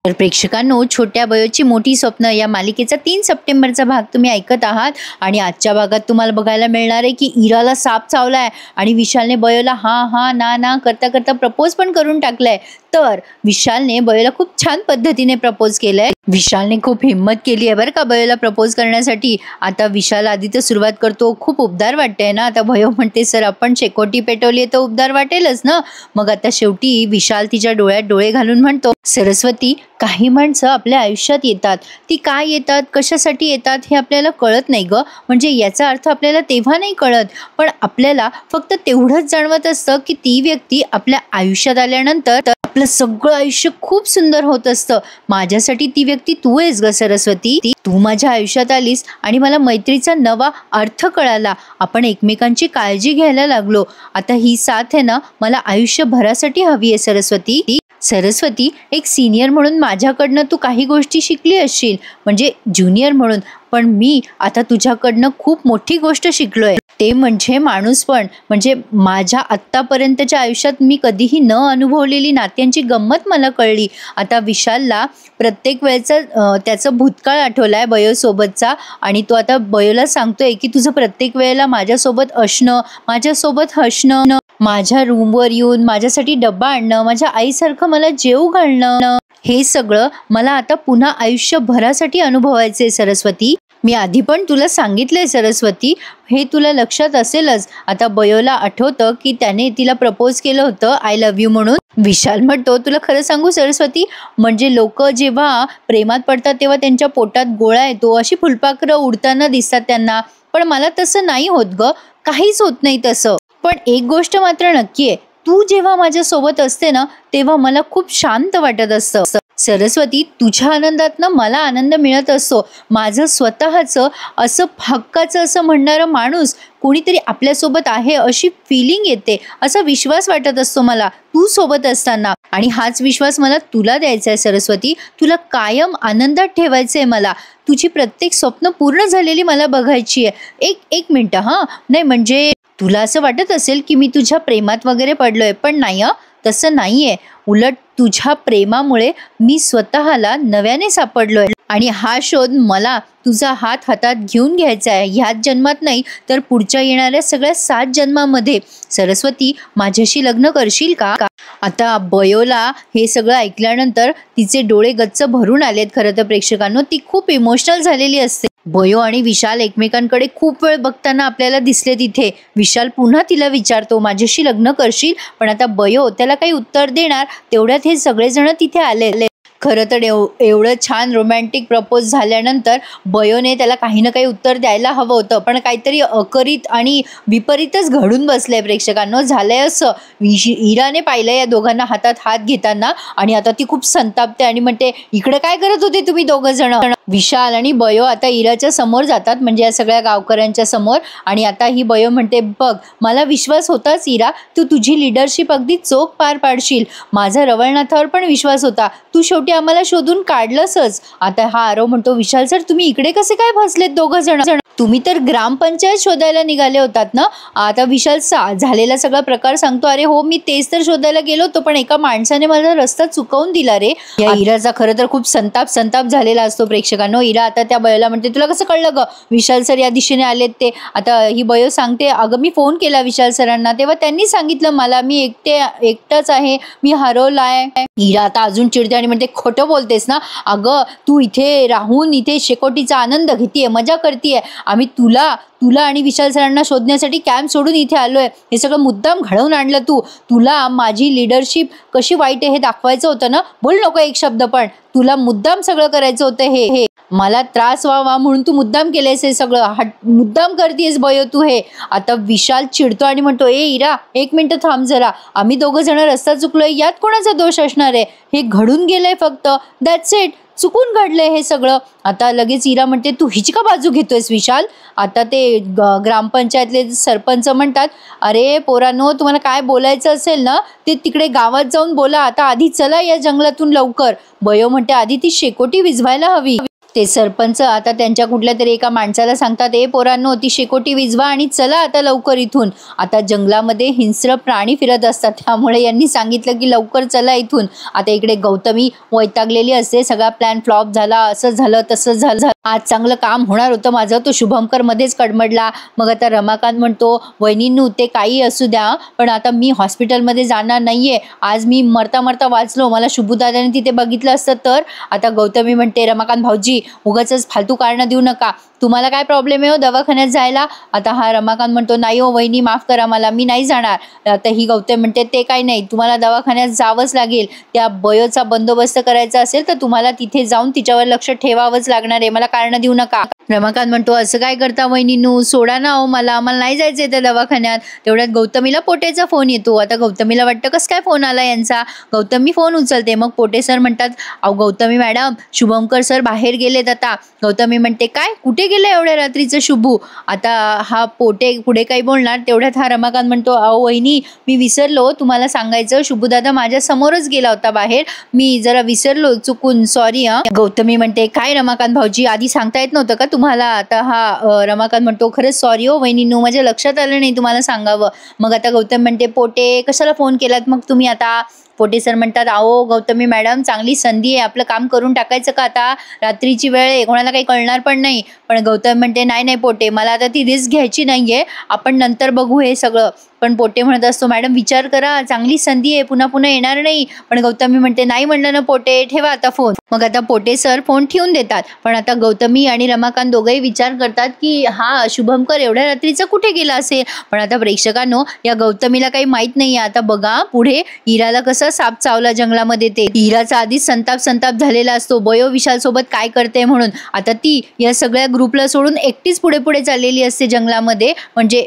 तर प्रेक्षकांनो, छोट्या बयोची मोठी स्वप्न या मालिकेचा 3 सप्टेंबरचा भाग तुम्ही ऐकत आहात आणि आजच्या भागात तुम्हाला बघायला मिळणार आहे की इराला साप चावलाय आणि विशालने बयोला हा हा ना ना करता करता प्रपोज पण करून टाकलाय। तर विशालने बयोला खूप छान पद्धतीने प्रपोज केलंय। विशालने खूप हिम्मत केली आहे बरं का बयोला प्रपोज करण्यासाठी। आता विशाल आधी तर सुरुवात करतो, खूप उबदार वाटतंय ना। आता बयो म्हणते सर आपण शेकोटी पेटवली तर उबदार वाटेलच ना। मग आता शेवटी विशाल तिच्या डोळ्यात डोळे घालून म्हणतो, सरस्वती, काही माणसं आपल्या आयुष्यात येतात, ती काय येतात कशासाठी येतात हे आपल्याला कळत नाही ग। म्हणजे याचा अर्थ आपल्याला तेव्हा नाही कळत, पण आपल्याला फक्त तेवढंच जाणवत असतं की ती व्यक्ती आपल्या आयुष्यात आल्यानंतर आपलं सगळं आयुष्य खूप सुंदर होत असतं। माझ्यासाठी ती व्यक्ती तू आहेस ग सरस्वती। तू माझ्या आयुष्यात आलीस आणि मला मैत्रीचा नवा अर्थ कळाला। आपण एकमेकांची काळजी घ्यायला लागलो। आता ही साथ आहे ना मला आयुष्यभरासाठी हवी आहे सरस्वती। सरस्वती, एक सिनियर म्हणून माझ्याकडनं तू काही गोष्टी शिकली असशील, म्हणजे ज्युनियर म्हणून, पण मी आता तुझ्याकडनं खूप मोठी गोष्ट शिकलोय, ते म्हणजे माणूसपण। म्हणजे माझ्या आत्तापर्यंतच्या आयुष्यात मी कधीही न अनुभवलेली नात्यांची गंमत मला कळली। आता विशालला प्रत्येक वेळेचा त्याचं भूतकाळ आठवलाय बयोसोबतचा आणि तो आता बयोला सांगतोय की तुझं प्रत्येक वेळेला माझ्यासोबत असणं, माझ्यासोबत हसणं, माझ्या रूमवर येऊन माझ्यासाठी डब्बा आणणं, माझ्या आईसारखं मला जेवू घालणं, हे सगळं मला आता पुन्हा आयुष्यभरासाठी अनुभवायचंय सरस्वती। मी आधी पण तुला सांगितलंय सरस्वती, हे तुला लक्षात असेलच। आता बयोला आठवतं की त्याने तिला प्रपोज केलं होतं आय लव्ह यू म्हणून। विशाल म्हणतो, तुला खरं सांगू सरस्वती, म्हणजे लोक जेव्हा प्रेमात पडतात तेव्हा त्यांच्या पोटात गोळा येतो, अशी फुलपाखरं उडताना दिसतात त्यांना, पण मला तसं नाही होत ग, काहीच होत नाही तसं। पण एक गोष्ट मात्र नक्की आहे, तू जेव्हा माझ्या सोबत असते ना तेव्हा मला खूप शांत वाटत असतं सरस्वती। तुझ्या आनंदातनं मला आनंद मिळत असतो। माझं स्वतःचं असं हक्काचं असं म्हणणारं माणूस कोणीतरी आपल्यासोबत आहे अशी फिलिंग येते, असा विश्वास वाटत असतो मला तू सोबत असताना। आणि हाच विश्वास मला तुला द्यायचा आहे सरस्वती। तुला कायम आनंदात ठेवायचंय मला। तुझी प्रत्येक स्वप्न पूर्ण झालेली मला बघायची आहे। एक मिनिट हा, नाही म्हणजे तुला असं वाटत असेल की मी तुझ्या प्रेमात वगैरे पडलोय, पण नाही, तसं नाहीये। उलट तुझ्या प्रेमामुळे मी स्वतःला नव्याने सापडलोय आणि हा शोध मला तुझा हात हातात घेऊन घ्यायचा आहे, ह्याच जन्मात नाही तर पुढच्या येणाऱ्या सगळ्या 7 जन्मामध्ये। सरस्वती, माझ्याशी लग्न करशील का? आता बयोला हे सगळं ऐकल्यानंतर तिचे डोळे गच्च भरून आलेत। खरं तर प्रेक्षकांनो, ती खूप इमोशनल झालेली असते। बयो आणि विशाल एकमेकांकडे खूप वेळ बघताना आपल्याला दिसले तिथे। विशाल पुन्हा तिला विचारतो, माझ्याशी लग्न करशील? पण आता बयो त्याला काही उत्तर देणार तेवढ्यात हे सगळेजण तिथे आले। खरं तर एवढं छान रोमॅन्टिक प्रपोज झाल्यानंतर बयोने त्याला काही ना काही उत्तर द्यायला हवं होतं, पण काहीतरी अकरित आणि विपरीतच घडून बसलंय प्रेक्षकांनो। झालंय असं, इराने पाहिलं या दोघांना हातात हात घेताना आणि आता ती खूप संतापते आणि म्हणते, इकडे काय करत होते तुम्ही दोघं जण? विशाल आणि बयो आता इराच्या समोर जातात, म्हणजे या सगळ्या गावकऱ्यांच्या समोर, आणि आता ही बयो म्हणते, बघ मला विश्वास होताच इरा, तू तुझी लिडरशिप अगदी चोख पार पाडशील। माझा रवळनाथावर पण विश्वास होता, तू शेवटी आम्हाला शोधून काढलंसच। आता हा आरव म्हणतो, विशाल सर तुम्ही इकडे कसे काय फसलेत दोघं जण? तुम्ही तर ग्रामपंचायत शोधायला निघाले होतात ना? आता विशाल झालेला सगळा प्रकार सांगतो, अरे हो मी तेच तर शोधायला गेलो होतो, पण एका माणसाने माझा रस्ता चुकवून दिला रे। या इराचा खरं तर खूप संताप झालेला असतो प्रेक्षकांनो। इरा आता त्या बयोला म्हणते, तुला कसं कळलं ग विशाल सर या दिशेने आलेत ते? आता ही बयो सांगते, अगं मी फोन केला विशाल सरांना, तेव्हा त्यांनी सांगितलं मला मी एकटाच आहे, मी हरवलाय। इरा आता अजून चिडते आणि म्हणते, खोटं बोलतेस ना? अगं तू इथे राहून इथे शेकोटीचा आनंद घेतीये, मजा करतीये। आम्ही तुला आणि विशाल सरांना शोधण्यासाठी कॅम्प सोडून इथे आलोय। हे सगळं मुद्दाम घडवून आणलं तू। तुला माझी लिडरशिप कशी वाईट आहे हे दाखवायचं होतं ना? बोल नको एक शब्द पण। तुला मुद्दाम सगळं करायचं होतं हे मला त्रास व्हावा म्हणून तू मुद्दाम केलंयस हे सगळं, मुद्दाम करतेस बयो तू हे। आता विशाल चिडतो आणि म्हणतो, ए इरा एक मिनिट थांब जरा, आम्ही दोघं जण रस्ता चुकलोय, यात कोणाचा दोष असणार आहे? हे घडून गेलंय फक्त, दॅट्स इट, चुकून घडलंय हे सगळं। आता लगेच इरा म्हणते, तू हिची का बाजू घेतोयस विशाल? आता ते ग्रामपंचायतले सरपंच म्हणतात, अरे पोरांनो तुम्हाला काय बोलायचं असेल ना ते तिकडे गावात जाऊन बोला, आता आधी चला या जंगलातून लवकर। बयो म्हणते, आधी ती शेकोटी विझवायला हवी। ते सरपंच आता त्यांच्या कुठल्या तरी एका माणसाला सांगतात, ए पोरांनो, ती शेकोटी विझवा आणि चला आता लवकर इथून. आता जंगलामध्ये हिंस्र प्राणी फिरत असतात, त्यामुळे यांनी सांगितलं की लवकर चला इथून. आता इकडे गौतमी वैतागलेली असते, सगळा प्लॅन फ्लॉप झाला, असं झालं तसं झालं, आज चांगलं काम होणार होतं माझं, तो शुभंकर मध्येच कडमडला. मग आता रमाकांत म्हणतो, वहिनींनू ते काही असू द्या, पण आता मी हॉस्पिटलमध्ये जाणार नाहीये, आज मी मरता मरता वाचलो, मला शुभूदादाने तिथे बघितलं असतं तर. आता गौतमी म्हणते, रमाकांत भाऊजी उगाचच फालतू कारणं देऊ नका, तुम्हाला काय प्रॉब्लेम आहे हो दवाखान्यात जायला. आता हा रमाकांत म्हणतो, नाही हो वहिनी, माफ करा मला, मी नाही जाणार. आता ही गौतमी म्हणते, ते काही नाही, तुम्हाला दवाखान्यात जावंच लागेल, त्या बयोचा बंदोबस्त करायचा असेल तर तुम्हाला तिथे जाऊन तिच्यावर लक्ष ठेवावंच लागणार आहे, मला कारण देऊ नका. रमाकांत म्हणतो, असं काय करता वहिनीनू, सोडा ना हो मला नाही जायचंय त्या दवाखान्यात. तेवढ्यात गौतमीला पोटेचा फोन येतो. आता गौतमीला वाटतं कसं काय फोन आला यांचा. गौतमी फोन उचलते. मग पोटे सर म्हणतात, अहो गौतमी मॅडम, शुभंकर सर बाहेर गेलेत आता. गौतमी म्हणते, काय, कुठे गेले एवढ्या रात्रीचं शुभू. आता हा पोटे पुढे काही बोलणार, तेवढ्यात हा रमाकांत म्हणतो, अहो वहिनी, मी विसरलो तुम्हाला सांगायचं, शुभूदादा माझ्या समोरच गेला होता बाहेर, मी जरा विसरलो चुकून, सॉरी. गौतमी म्हणते, काय रमाकांत भाऊजी, आधी सांगता येत नव्हतं का तुम्हाला. आता हा रमाकांत म्हणतो, खरंच सॉरी हो वहिनीनू, माझ्या लक्षात आलं नाही तुम्हाला सांगावं. मग आता गौतमी म्हणते, पोटे कशाला फोन केलात मग तुम्ही आता. पोटे सर म्हणतात, अहो गौतमी मॅडम, चांगली संधी आहे, आपलं काम करून टाकायचं का आता, रात्रीची वेळ आहे, कोणाला काही कळणार पण नाही. पण गौतमी म्हणते, नाही नाही पोटे, मला आता ती रिस्क घ्यायची नाहीये, आपण नंतर बघू हे सगळं. पण पोटे म्हणत असतो, मॅडम विचार करा, चांगली संधी आहे, पुन्हा पुन्हा येणार नाही. पण गौतमी म्हणते, नाही म्हणलं ना पोटे, ठेवा आता फोन. मग आता पोटे सर फोन ठेवून देतात. पण आता गौतमी आणि रमाकांत दोघंही विचार करतात की हा शुभंकर एवढ्या रात्रीचा कुठे गेला असेल. पण आता प्रेक्षकांनो, या गौतमीला काही माहित नाहीये. आता बघा पुढे इराला कसा साप चावला जंगलामध्ये, ते इराचा आधीच संताप झालेला असतो, बयो विशाल सोबत काय करते म्हणून. आता ती या सगळ्या ग्रुपला सोडून एकटीच पुढे चाललेली असते जंगलामध्ये, म्हणजे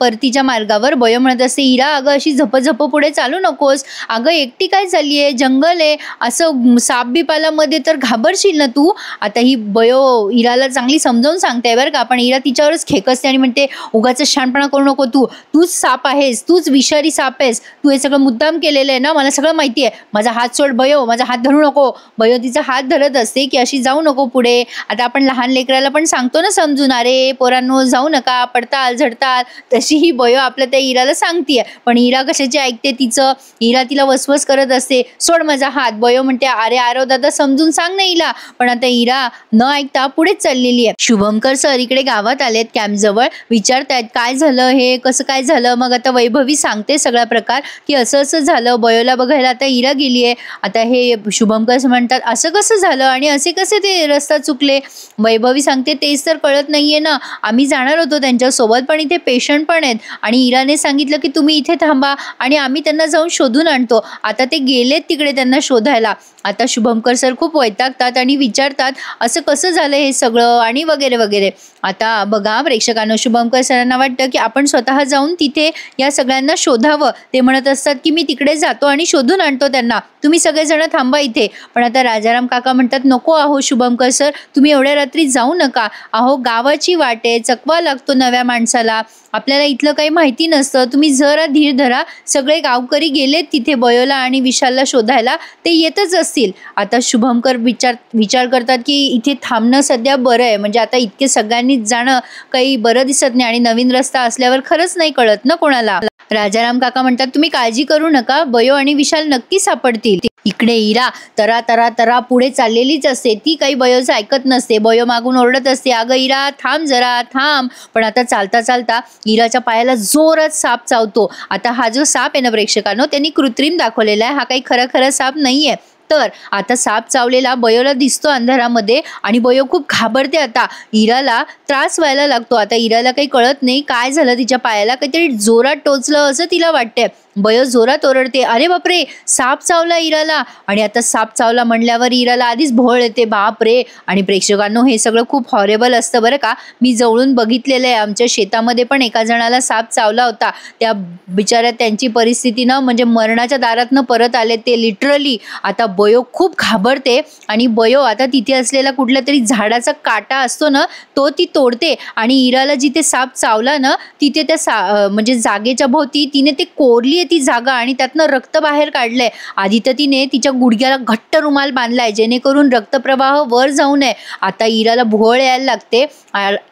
परतीच्या मार्गावर. बयो म्हणत असते, इरा अगं अशी झप पुढे चालू नकोस, अगं एकटी काय चालली आहे, जंगल आहे, असं साप बिपाला मध्ये तर घाबरशील ना तू. आता ही बयो इराला चांगली समजावून सांगते बरं का, पण इरा तिच्यावरच खेकसते आणि म्हणते, उगाच शहाणपणा करू नको, तूच साप आहेस, तूच विषारी साप आहेस, तू हे सगळं मुद्दाम केलेलं आहे ना, मला सगळं माहिती आहे, माझा हात सोड बयो, माझा हात धरू नको. बयो तिचा हात धरत असते की अशी जाऊ नको पुढे. आता आपण लहान लेकराला पण सांगतो ना समजून, अरे पोरांनो जाऊ नका, पडताल झडताल, तशी ही बयो आपल्या त्या इराला सांगतीये. पण इरा कशाची ऐकते तिचं, इरा तिला वसवस करत असते, सोड माझा हात. बयो म्हणते, अरे आरव दादा समजून सांग ना हिला. पण आता इरा न ऐकता पुढेच चाललेली आहे. शुभंकर सर इकडे गावात आलेत कॅम्प जवळ, विचारतायत काय झालं, हे कसं काय झालं. मग आता वैभवी सांगते सगळा प्रकार की असं झालं, बयोला बघायला आता इरा गेलीये. आता हे शुभंकर म्हणतात, असं कसं झालं आणि असे कसे ते रस्ता चुकले. वैभवी सांगते, तेच तर कळत नाहीये ना, आम्ही जाणार होतो त्यांच्यासोबत, पण इथे पेशंट पण आहेत आणि इराने सांगितलं की तुम्ही इथे थांबा आणि आम्ही त्यांना जाऊन शोधून आणतो. आता ते गेलेत तिकडे त्यांना शोधायला. आता शुभंकर सर खूप वैतागतात आणि विचारतात, असं कसं झालं हे सगळं आणि वगैरे वगैरे. आता बघा प्रेक्षकांनो, शुभंकर सरांना वाटतं की आपण स्वतः जाऊन तिथे या सगळ्यांना शोधावं. ते म्हणत असतात की मी तिकडे जातो आणि शोधून आणतो त्यांना, तुम्ही सगळेजण थांबा इथे. पण आता राजाराम काका म्हणतात, नको आहो शुभंकर सर, तुम्ही एवढ्या रात्री जाऊ नका, अहो गावाची वाट आहे, चकवा लागतो नव्या माणसाला, आपल्याला इथलं काही माहिती नसतं, तुम्ही जरा धीर धरा. सगळे गावकरी गेलेत तिथे बयोला आणि विशालला शोधायला, ते येतच असतील. आता शुभंकर विचार करतात की इथे थांबणं सध्या बरं आहे, म्हणजे आता इतके सगळ्यांनीच जाणं काही बरं दिसत नाही आणि नवीन रस्ता असल्यावर खरंच नाही कळत ना कोणाला. राजाराम काका म्हणतात, तुम्ही काळजी करू नका, बयो आणि विशाल नक्की सापडतील. इकडे इरा तरा पुढे चाललेलीच असते, ती काही बयोचं ऐकत नसते. बयो मागून ओरडत असते, अगं इरा थांब जरा थांब. पण आता चालता इराच्या पायाला जोरात साप चावतो. आता हा जो साप आहे ना प्रेक्षकांनो, त्यांनी कृत्रिम दाखवलेला आहे, हा काही खरा साप नाहीये. तर आता साप चावलेला बयोला दिसतो अंधारामध्ये आणि बयो खूप घाबरते. आता इराला त्रास व्हायला लागतो. आता इराला काही कळत नाही काय झालं, तिच्या पायाला काहीतरी जोरात टोचलं असं तिला वाटतंय. बयो जोरात ओरडते, अरे बापरे साप चावला इराला. आणि आता साप चावला म्हणल्यावर इराला आधीच भोळ येते, बापरे. आणि प्रेक्षकांनो, हे सगळं खूप हॉरेबल असतं बरं का, मी जवळून बघितलेलं आहे. आमच्या शेतामध्ये पण एका जणाला साप चावला होता, त्या बिचाऱ्या त्यांची परिस्थिती ना म्हणजे मरणाच्या दारातनं परत आले ते लिटरली. आता बयो खूप घाबरते आणि बयो आता तिथे असलेला कुठल्या तरी झाडाचा काटा असतो ना, तो ती तोडते आणि इराला जिथे साप चावला ना तिथे त्या म्हणजे जागेच्या भोवती तिने ते कोरली बघतीये ती जागा आणि त्यातनं रक्त बाहेर काढलंय. आधी तर तिने तिच्या गुडघ्याला घट्ट रुमाल बांधलाय जेणेकरून रक्तप्रवाह वर जाऊ नये. आता इराला भुवळ यायला लागते.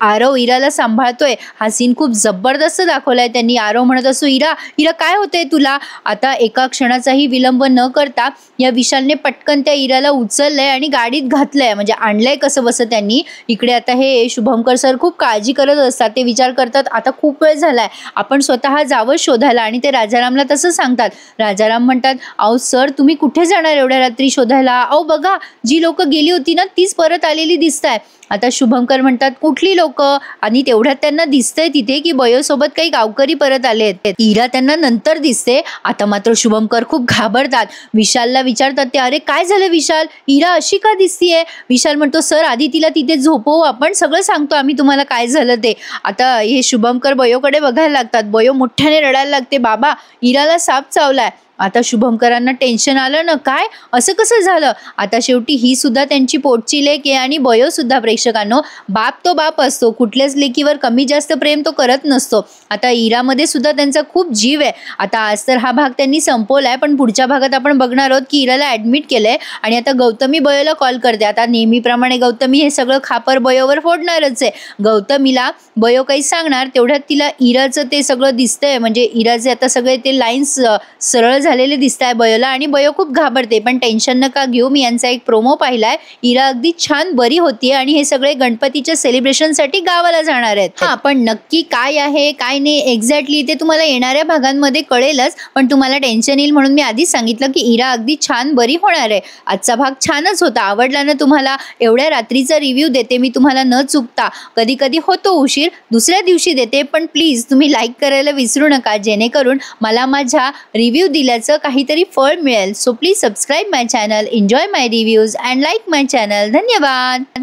आरव इराला सांभाळतोय. हा सीन खूप जबरदस्त दाखवलाय त्यांनी. आरव म्हणत असतो, इरा इरा काय होतंय तुला? आता एका क्षणाचाही विलंब न करता या विशालने पटकन त्या इराला उचललंय आणि गाडीत घातलंय, म्हणजे आणलंय कसं बसं त्यांनी. इकडे आता हे शुभंकर सर खूप काळजी करत असतात. ते विचार करतात आता खूप वेळ झालाय, आपण स्वतः जावं शोधायला. आणि ते राजारामला तसं सांगतात. राजाराम म्हणतात, अहो सर तुम्ही कुठे जाणार एवढ्या रात्री शोधायला? अहो बघा जी लोक गेली होती ना तीच परत आलेली दिसताय. आता शुभंकर म्हणतात, कुठली लोक? आणि तेवढ्यात त्यांना दिसतंय तिथे की बयोसोबत काही गावकरी परत आले आहेत. इरा त्यांना नंतर दिसते. आता मात्र शुभंकर खूप घाबरतात. विशालला विचारतात ते, अरे काय झालं विशाल, इरा अशी का दिसतीये? विशाल म्हणतो, सर आधी तिला तिथे झोपवू आपण, सगळं सांगतो आम्ही तुम्हाला काय झालं ते. आता हे शुभंकर बयोकडे बघायला लागतात. बयो मोठ्याने रडायला लागते, बाबा इराला साप चावलाय. आता शुभंकरांना टेन्शन आलं ना, काय असं कसं झालं? आता शेवटी ही सुद्धा त्यांची पोटची लेक आहे आणि बयो सुद्धा. प्रेक्षकांनो, बाप तो बाप असतो, कुठल्याच लेकीवर कमी जास्त प्रेम तो करत नसतो. आता इरामध्ये सुद्धा त्यांचा खूप जीव आहे. आता आज तर हा भाग त्यांनी संपवलाय, पण पुढच्या भागात आपण बघणार आहोत की इराला ऍडमिट केलंय आणि आता गौतमी बयोला कॉल करते. आता नेहमीप्रमाणे गौतमी हे सगळं खापर बयोवर फोडणारच आहे. गौतमीला बयो काही सांगणार तेवढ्यात तिला इराचं ते सगळं दिसतंय, म्हणजे इराचे आता सगळे ते लाईन्स सरळ झालेले दिसताय बयोला आणि बयो खूप घाबरते. पण टेन्शन नका घेऊ, मी यांचा एक प्रोमो पाहिलाय. इरा अगदी छान बरी होतीये आणि हे सगळे गणपतीच्या सेलिब्रेशनसाठी गावाला जाणार आहेत. हा, पण नक्की काय आहे काय नाही एक्झॅक्टली ते तुम्हाला येणाऱ्या भागांमध्ये कळेलच. पण तुम्हाला टेन्शन येईल म्हणून मी आधीच सांगितलं की इरा अगदी छान बरी होणार आहे. आजचा भाग छानच होता. आवडला ना तुम्हाला? एवढ्या रात्रीचा रिव्ह्यू देते मी तुम्हाला न चुकता. कधी कधी होतो उशीर, दुसऱ्या दिवशी देते, पण प्लीज तुम्ही लाईक करायला विसरू नका जेणेकरून मला माझ्या रिव्ह्यू दिल्याचं काहीतरी फळ मिळेल. So please subscribe my channel, enjoy my reviews and like my channel. धन्यवाद.